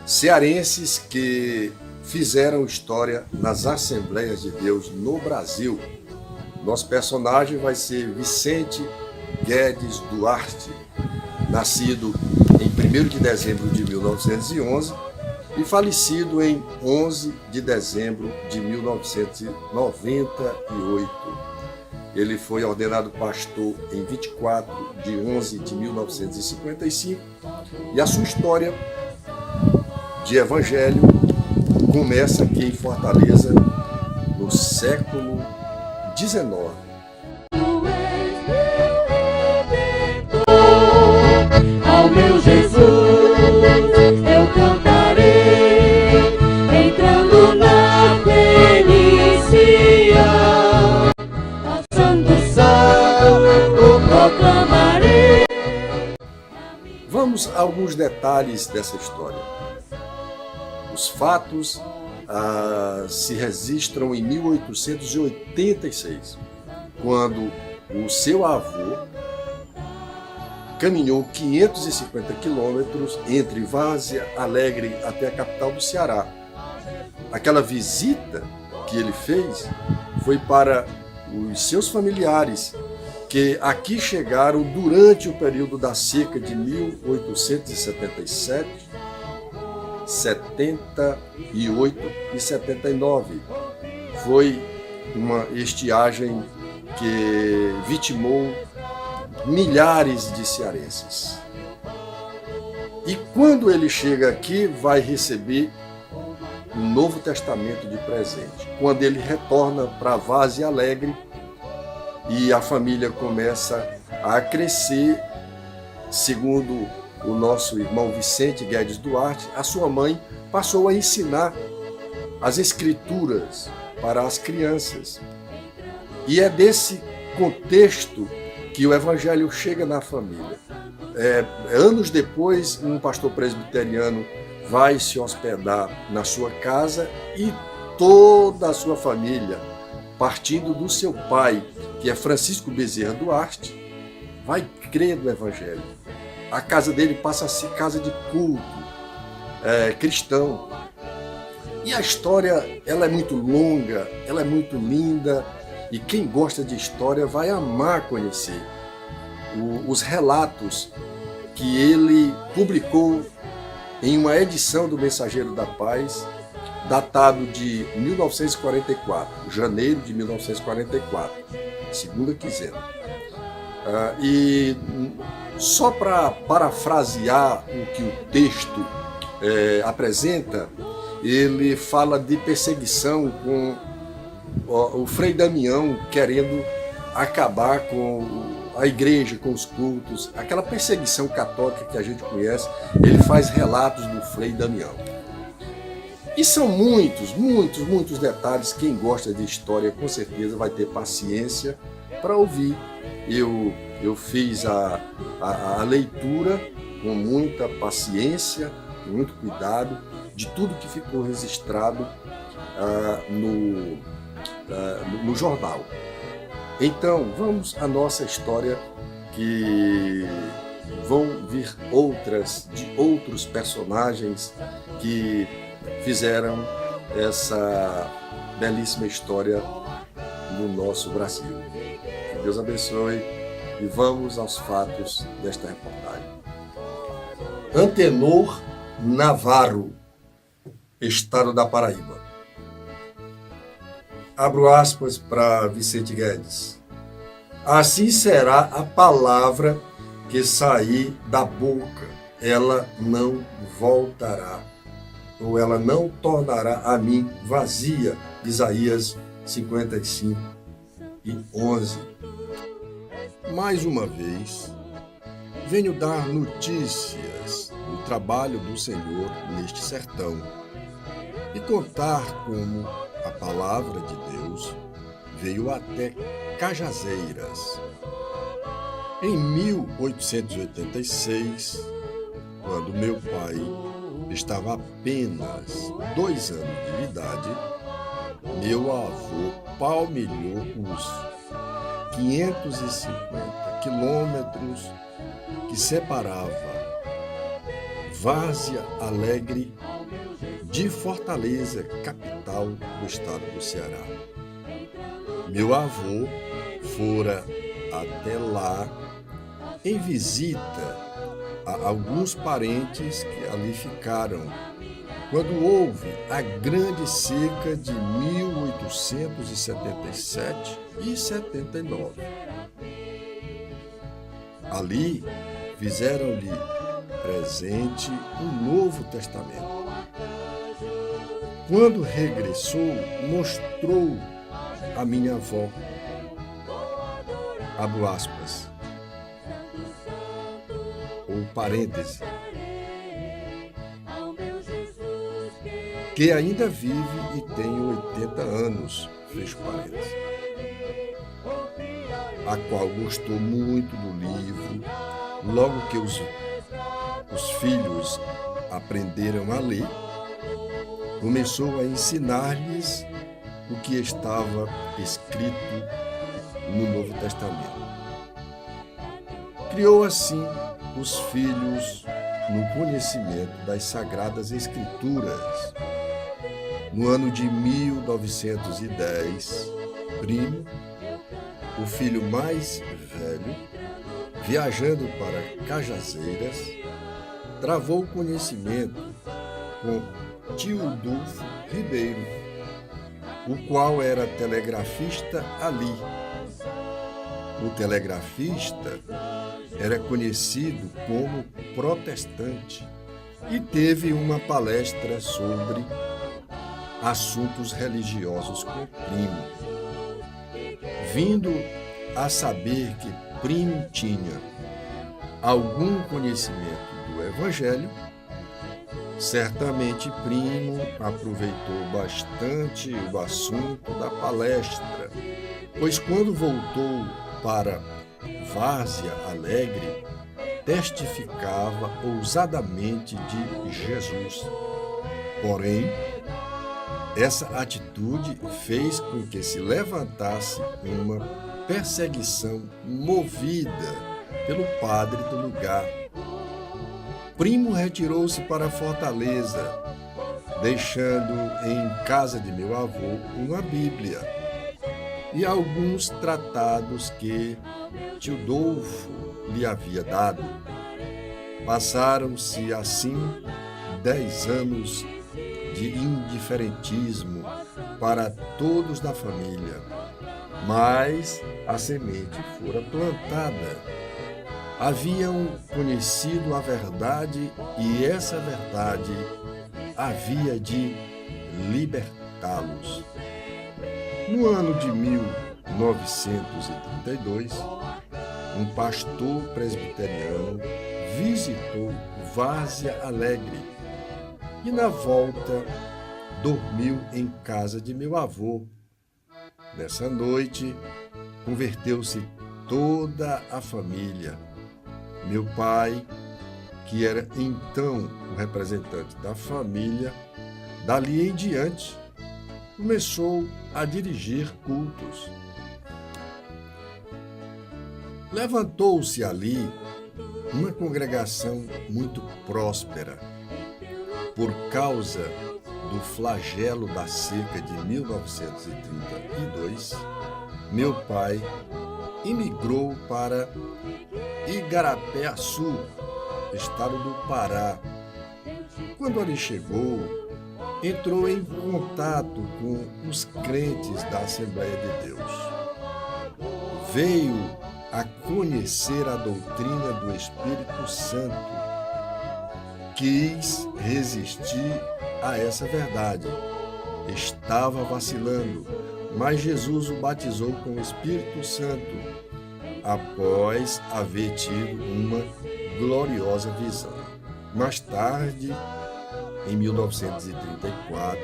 Cearenses que fizeram história nas Assembleias de Deus no Brasil. Nosso personagem vai ser Vicente Guedes Duarte, nascido em 1º de dezembro de 1911 e falecido em 11 de dezembro de 1998. Ele foi ordenado pastor em 24 de 11 de 1955 e a sua história de evangelho começa aqui em Fortaleza no século XIX. Ao meu Jesus eu cantarei, entrando na felícia, passando santo proclamarei. Vamos a alguns detalhes dessa história. Os fatos se registram em 1886, quando o seu avô caminhou 550 quilômetros entre Várzea Alegre até a capital do Ceará. Aquela visita que ele fez foi para os seus familiares, que aqui chegaram durante o período da seca de 1877, 78 e 79. Foi uma estiagem que vitimou milhares de cearenses. E quando ele chega aqui, vai receber um Novo Testamento de presente. Quando ele retorna para Várzea Alegre e a família começa a crescer, segundo o nosso irmão Vicente Guedes Duarte, a sua mãe passou a ensinar as escrituras para as crianças. E é desse contexto que o evangelho chega na família. Anos depois, um pastor presbiteriano vai se hospedar na sua casa e toda a sua família, partindo do seu pai, que é Francisco Bezerra Duarte, vai crer no evangelho. A casa dele passa a ser casa de culto cristão. E a história, ela é muito longa, ela é muito linda, e quem gosta de história vai amar conhecer os relatos que ele publicou em uma edição do Mensageiro da Paz, datado de 1944, janeiro de 1944, segunda quinzena. E só para parafrasear o que o texto apresenta, ele fala de perseguição com o Frei Damião querendo acabar com a igreja, com os cultos, aquela perseguição católica que a gente conhece. Ele faz relatos do Frei Damião. E são muitos detalhes. Quem gosta de história com certeza vai ter paciência para ouvir. Eu fiz a leitura com muita paciência, com muito cuidado, de tudo que ficou registrado no jornal. Então, vamos à nossa história, que vão vir de outros personagens que fizeram essa belíssima história no nosso Brasil. Que Deus abençoe e vamos aos fatos desta reportagem. Antenor Navarro, estado da Paraíba. Abro aspas para Vicente Guedes. Assim será a palavra que sair da boca, ela não voltará, ou ela não tornará a mim vazia. Isaías 55 e 11. Mais uma vez, venho dar notícias do trabalho do Senhor neste sertão e contar como a palavra de Deus veio até Cajazeiras. Em 1886, quando meu pai estava apenas 2 anos de idade, meu avô palmilhou os 550 quilômetros que separava Várzea Alegre de Fortaleza, capital do estado do Ceará. Meu avô fora até lá em visita a alguns parentes que ali ficaram, quando houve a grande seca de 1877 e 79. Ali fizeram-lhe presente um Novo Testamento. Quando regressou, mostrou a minha avó, abro aspas, ou parêntese, que ainda vive e tem 80 anos, fecho parêntese, a qual gostou muito do livro. Logo que os filhos aprenderam a ler, começou a ensinar-lhes o que estava escrito no Novo Testamento. Criou assim os filhos no conhecimento das Sagradas Escrituras. No ano de 1910, Primo, o filho mais velho, viajando para Cajazeiras, travou conhecimento com Teodulfo Ribeiro, o qual era telegrafista ali. O telegrafista era conhecido como protestante e teve uma palestra sobre assuntos religiosos com Primo. Vindo a saber que Primo tinha algum conhecimento do Evangelho, certamente Primo aproveitou bastante o assunto da palestra, pois quando voltou para Várzea Alegre, testificava ousadamente de Jesus. Porém, essa atitude fez com que se levantasse uma perseguição movida pelo padre do lugar. Primo retirou-se para Fortaleza, deixando em casa de meu avô uma Bíblia e alguns tratados que Teodulfo lhe havia dado. Passaram-se assim 10 anos de indiferentismo para todos da família, mas a semente fora plantada. Haviam conhecido a verdade e essa verdade havia de libertá-los. No ano de 1932, um pastor presbiteriano visitou Várzea Alegre e, na volta, dormiu em casa de meu avô. Nessa noite, converteu-se toda a família. Meu pai, que era então o representante da família, dali em diante, começou a dirigir cultos. Levantou-se ali uma congregação muito próspera. Por causa do flagelo da seca de 1932, meu pai imigrou para Igarapé-Açu, estado do Pará. Quando ali chegou, entrou em contato com os crentes da Assembleia de Deus. Veio a conhecer a doutrina do Espírito Santo. Quis resistir a essa verdade. Estava vacilando, mas Jesus o batizou com o Espírito Santo, após haver tido uma gloriosa visão. Mais tarde, em 1934,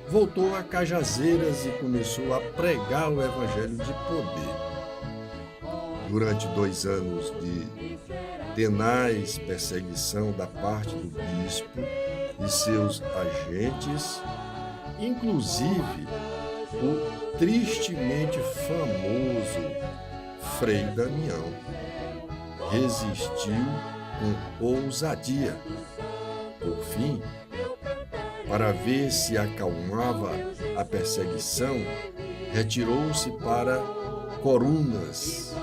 voltou a Cajazeiras e começou a pregar o Evangelho de poder. Durante 2 anos de tenaz perseguição da parte do bispo e seus agentes, inclusive o tristemente famoso Frei Damião resistiu com ousadia. Por fim, para ver se acalmava a perseguição, retirou-se para Corunas,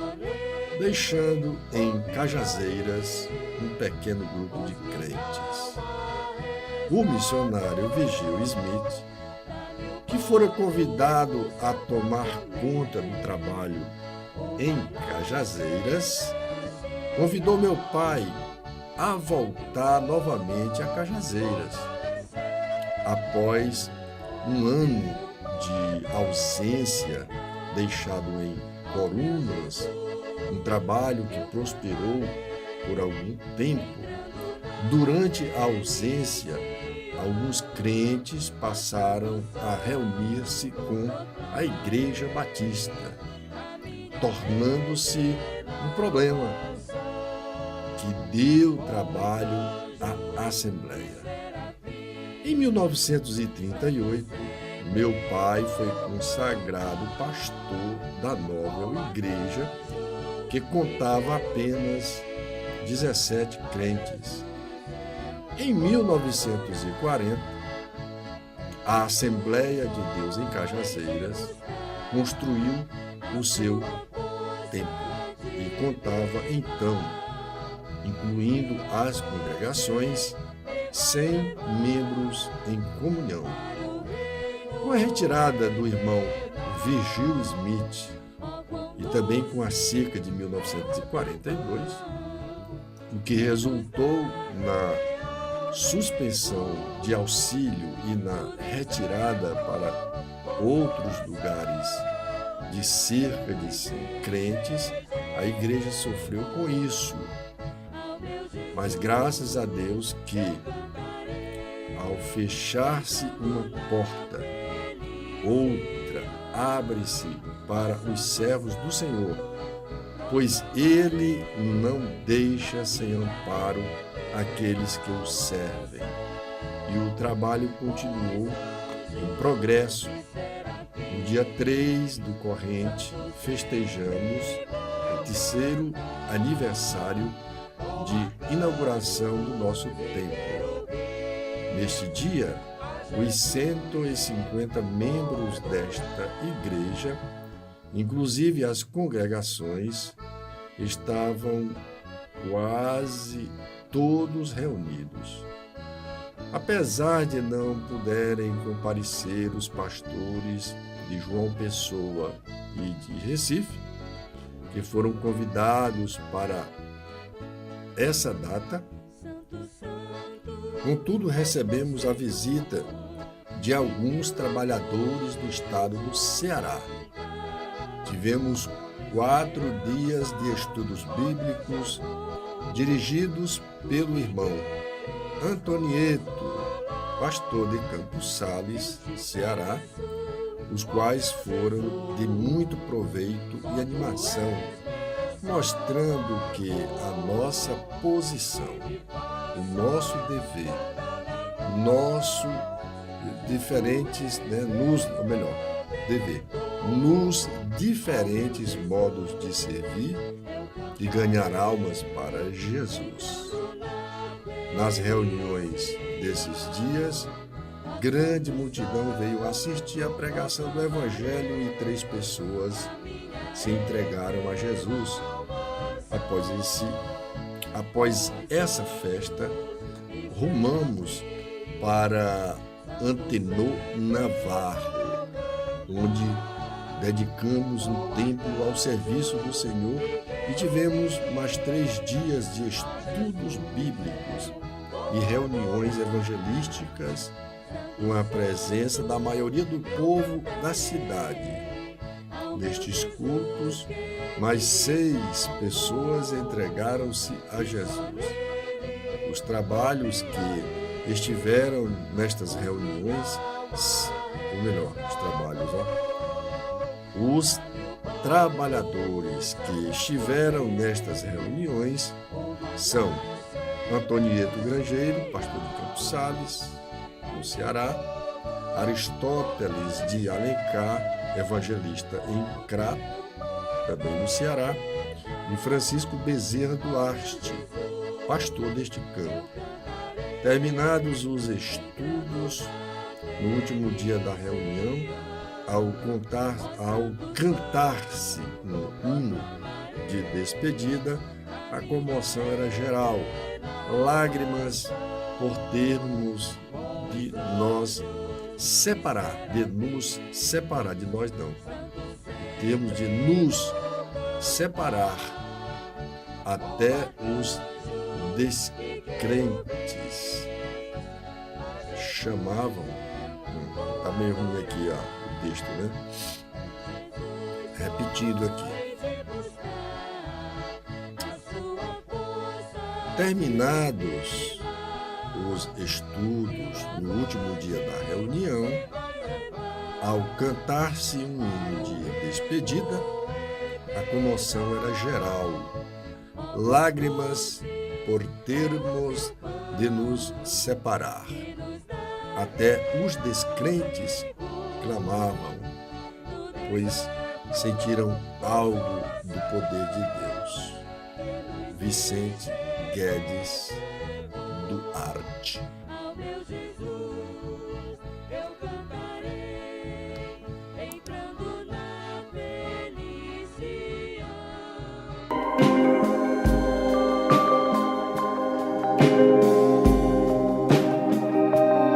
deixando em Cajazeiras um pequeno grupo de crentes. O missionário Virgil Smith, que fora convidado a tomar conta do trabalho em Cajazeiras, convidou meu pai a voltar novamente a Cajazeiras. Após um ano de ausência deixado em Corunas, um trabalho que prosperou por algum tempo, durante a ausência, alguns crentes passaram a reunir-se com a Igreja Batista, tornando-se um problema que deu trabalho à Assembleia. Em 1938, meu pai foi consagrado pastor da nova igreja, que contava apenas 17 crentes. Em 1940, a Assembleia de Deus em Cajazeiras construiu o seu templo e contava então, incluindo as congregações, 100 membros em comunhão. Com a retirada do irmão Virgil Smith e também com a seca de 1942, o que resultou na suspensão de auxílio e na retirada para outros lugares de cerca de 100 crentes, a igreja sofreu com isso. Mas graças a Deus que, ao fechar-se uma porta, outra abre-se para os servos do Senhor, pois Ele não deixa sem amparo aqueles que o servem. E o trabalho continuou em progresso. No dia 3 do corrente, festejamos o 3º aniversário de inauguração do nosso templo. Neste dia, os 150 membros desta igreja, inclusive as congregações, estavam quase todos reunidos. Apesar de não puderem comparecer os pastores de João Pessoa e de Recife, que foram convidados para essa data, contudo recebemos a visita de alguns trabalhadores do estado do Ceará. Tivemos 4 dias de estudos bíblicos dirigidos pelo irmão Antonieto, pastor de Campos Sales, Ceará, os quais foram de muito proveito e animação, mostrando que a nossa posição, o nosso dever, nos diferentes modos de servir e ganhar almas para Jesus. Nas reuniões desses dias, grande multidão veio assistir à pregação do Evangelho e 3 pessoas se entregaram a Jesus. Após essa festa, rumamos para Antenor Navarro, onde dedicamos o tempo ao serviço do Senhor e tivemos mais 3 dias de estudos bíblicos e reuniões evangelísticas com a presença da maioria do povo da cidade. Nestes cultos, mais 6 pessoas entregaram-se a Jesus. Os trabalhos que estiveram nestas reuniões, os trabalhadores que estiveram nestas reuniões são Antonieto Grangeiro, pastor de Campos Sales, no Ceará, Aristóteles de Alencar, evangelista em Crato, também no Ceará, e Francisco Bezerra Duarte, pastor deste campo. Terminados os estudos, no último dia da reunião, ao cantar-se no hino de despedida, a comoção era geral, lágrimas por termos de nos separar, de nós não, termos de nos separar até os descrentes chamavam, tá meio ruim aqui o texto, né? Repetido aqui. Terminados os estudos no último dia da reunião, ao cantar-se um hino de despedida, a comoção era geral, lágrimas por termos de nos separar. Até os descrentes clamavam, pois sentiram algo do poder de Deus. Vicente Guedes Duarte.